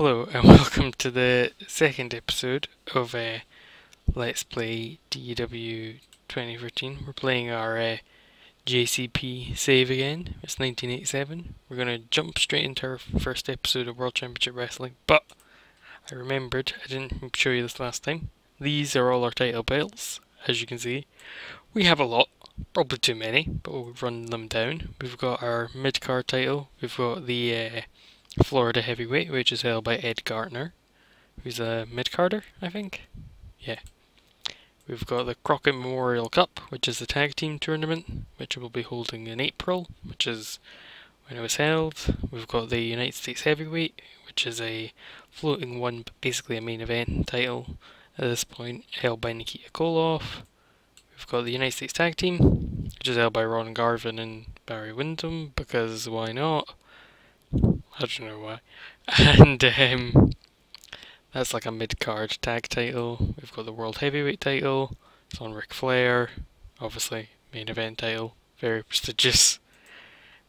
Hello and welcome to the second episode of Let's Play TEW 2013. We're playing our JCP save again. It's 1987. We're going to jump straight into our first episode of World Championship Wrestling, but I remembered I didn't show you this last time. These are all our title belts, as you can see. We have a lot, probably too many, but we'll run them down. We've got our mid-card title, we've got the Florida Heavyweight, which is held by Ed Gartner, who's a mid-carder, I think. Yeah. We've got the Crockett Memorial Cup, which is the tag team tournament, which we'll be holding in April, which is when it was held. We've got the United States Heavyweight, which is a floating one, but basically a main event title at this point, held by Nikita Koloff. We've got the United States Tag Team, which is held by Ron Garvin and Barry Windham, because why not? I don't know why. And that's like a mid-card tag title. We've got the World Heavyweight title. It's on Ric Flair. Obviously, main event title. Very prestigious.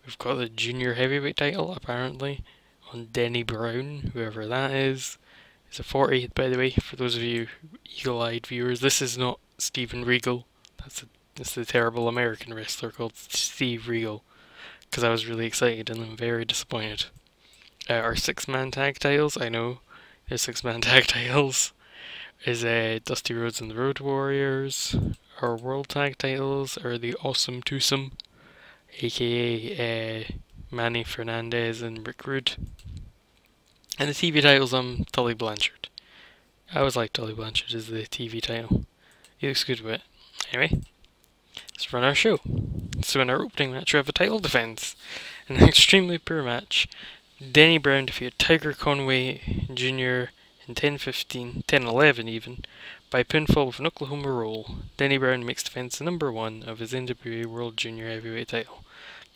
We've got the Junior Heavyweight title, apparently, on Denny Brown, whoever that is. It's a 40, by the way, for those of you eagle-eyed viewers. This is not Steven Regal. That's the terrible American wrestler called Steve Regal. Because I was really excited and I'm very disappointed. Our six-man tag titles, I know there's six-man tag titles, is Dusty Rhodes and the Road Warriors. Our world tag titles are the Awesome Twosome, aka Manny Fernandez and Rick Rude. And the TV titles, Tully Blanchard. I always like Tully Blanchard as the TV title. He looks good with it. Anyway, let's run our show. So in our opening match we have a title defense. An extremely poor match. Denny Brown defeated Tiger Conway Jr. in 10-15, 10-11 even, by pinfall with an Oklahoma Roll. Denny Brown makes defense number 1 of his NWA World Junior Heavyweight title.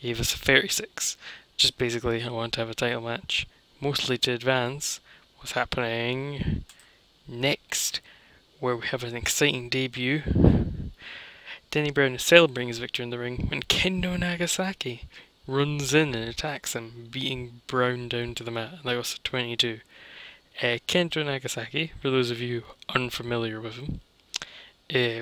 Gave us a 36. Just basically, I want to have a title match. Mostly to advance. What's happening next, where we have an exciting debut. Denny Brown is celebrating his victory in the ring when Kendo Nagasaki runs in and attacks him, beating Brown down to the mat. And that was a 22. Kendo Nagasaki, for those of you unfamiliar with him,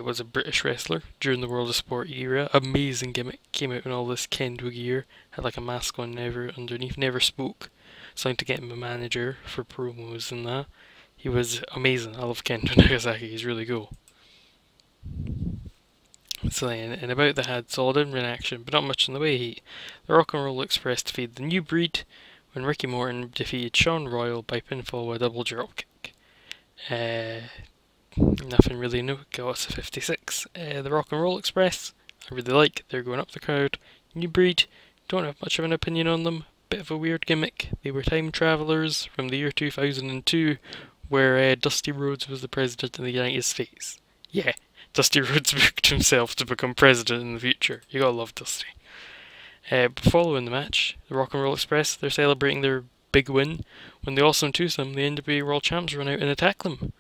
was a British wrestler during the World of Sport era. Amazing gimmick. Came out in all this Kendo gear. Had like a mask on underneath. Never spoke. Something to get him a manager for promos and that. He was amazing. I love Kendo Nagasaki. He's really cool. So and about that had solid in-ring action, but not much in the way of heat. The Rock and Roll Express defeated the New Breed when Ricky Morton defeated Sean Royal by pinfall with a double dropkick. Nothing really new. Got us a 56. The Rock and Roll Express, I really like. They're going up the crowd. New Breed, don't have much of an opinion on them. Bit of a weird gimmick. They were time travelers from the year 2002, where Dusty Rhodes was the president of the United States. Yeah. Dusty Rhodes booked himself to become president in the future. You gotta love Dusty. Following the match, the Rock and Roll Express, they're celebrating their big win when the Awesome Twosome, the NWA World Champs, run out and attack them.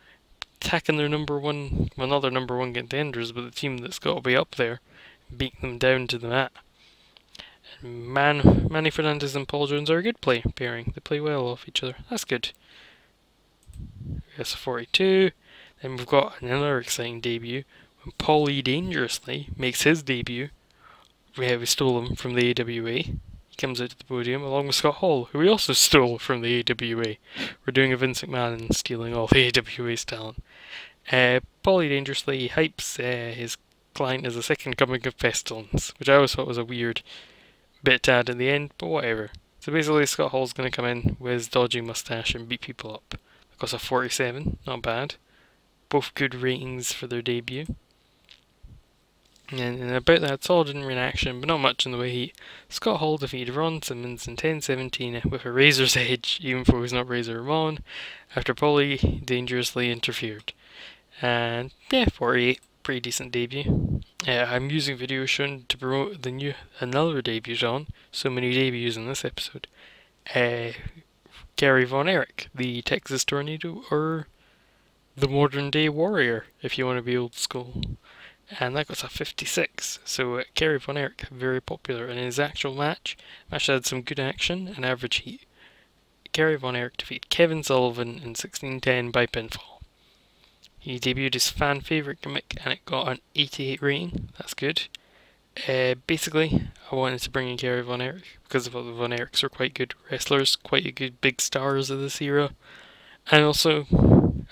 Attacking their number one, well not their number one contenders, but the team that's got to be up there, beating them down to the mat. And Manny Fernandez and Paul Jones are a good pairing. They play well off each other. That's good. That's a 42. Then we've got another exciting debut. When Paulie Dangerously makes his debut, we stole him from the AWA. He comes out to the podium along with Scott Hall, who we also stole from the AWA. We're doing a Vince McMahon and stealing all the AWA's talent. Paulie Dangerously hypes his client as a second coming of Pestilence, which I always thought was a weird bit to add in the end, but whatever. So basically Scott Hall's going to come in with his dodgy mustache and beat people up. That got a 47, not bad. Both good ratings for their debut. And about that, solid in-ring action, but not much in the way of heat. Scott Hall defeated Ron Simmons in 10-17 with a Razor's Edge, even though he's not Razor Ramon, after Paulie Dangerously interfered. And yeah, 48, pretty decent debut. I'm using video shown to promote another debut on. So many debuts in this episode. Gary Von Erich, the Texas Tornado, or the Modern Day Warrior, if you want to be old school. And that got a 56, so Gary Von Erich, very popular. And in his actual match had some good action and average heat. Kerry Von Erich defeated Kevin Sullivan in 16:10 by pinfall. He debuted his fan favourite gimmick and it got an 88 rating. That's good. Basically, I wanted to bring in Kerry Von Erich because I thought the Von Erichs were quite good wrestlers, quite a good big stars of this era. And also,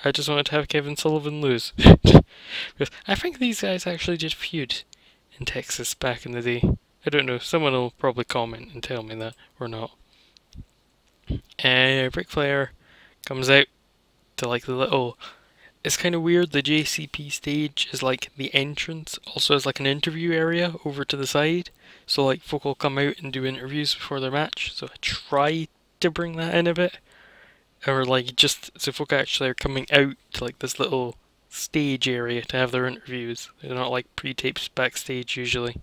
I just wanted to have Kevin Sullivan lose. Because I think these guys actually did feud in Texas back in the day. I don't know, someone will probably comment and tell me that, or not. Ric Flair comes out to like the little... It's kind of weird, the JCP stage is like the entrance, also has like an interview area over to the side. So like folk will come out and do interviews before their match, so I try to bring that in a bit. Or like just, so folk actually are coming out to like this little stage area to have their interviews. They're not like pre-taped backstage usually.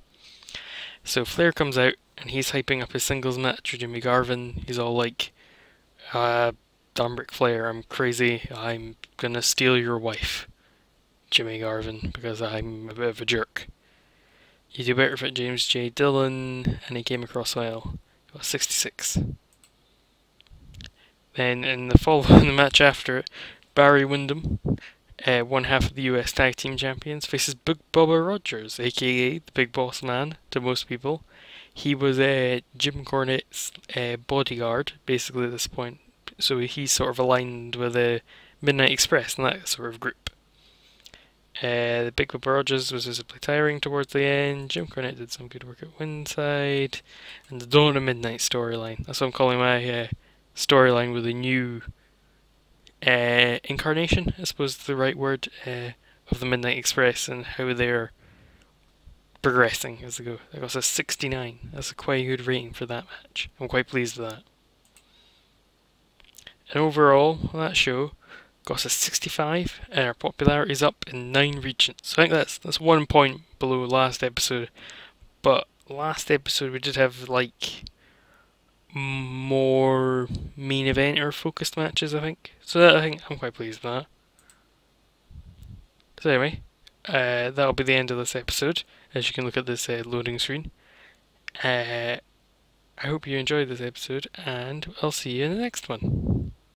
So Flair comes out and he's hyping up his singles match with Jimmy Garvin. He's all like, I'm Ric Flair, I'm crazy, I'm gonna steal your wife, Jimmy Garvin, because I'm a bit of a jerk. You do better for James J. Dillon, and he came across well. He got 66. Then in the following match after it, Barry Windham, one half of the US Tag Team Champions, faces Big Bubba Rogers, aka the Big Boss Man to most people. He was Jim Cornette's bodyguard, basically at this point. So he's sort of aligned with Midnight Express and that sort of group. The Big Bubba Rogers was visibly tiring towards the end. Jim Cornette did some good work at Winside. And the Dawn of Midnight storyline. That's what I'm calling my storyline with a new incarnation, I suppose is the right word, of the Midnight Express and how they're progressing as they go. That got a 69. That's a quite good rating for that match. I'm quite pleased with that. And overall, that show got us 65, and our popularity is up in 9 regions. So I think that's 1 point below last episode. But last episode we did have like more main eventer focused matches, I think. So I think I'm quite pleased with that. So anyway, that'll be the end of this episode. As you can look at this loading screen. I hope you enjoyed this episode, and I'll see you in the next one.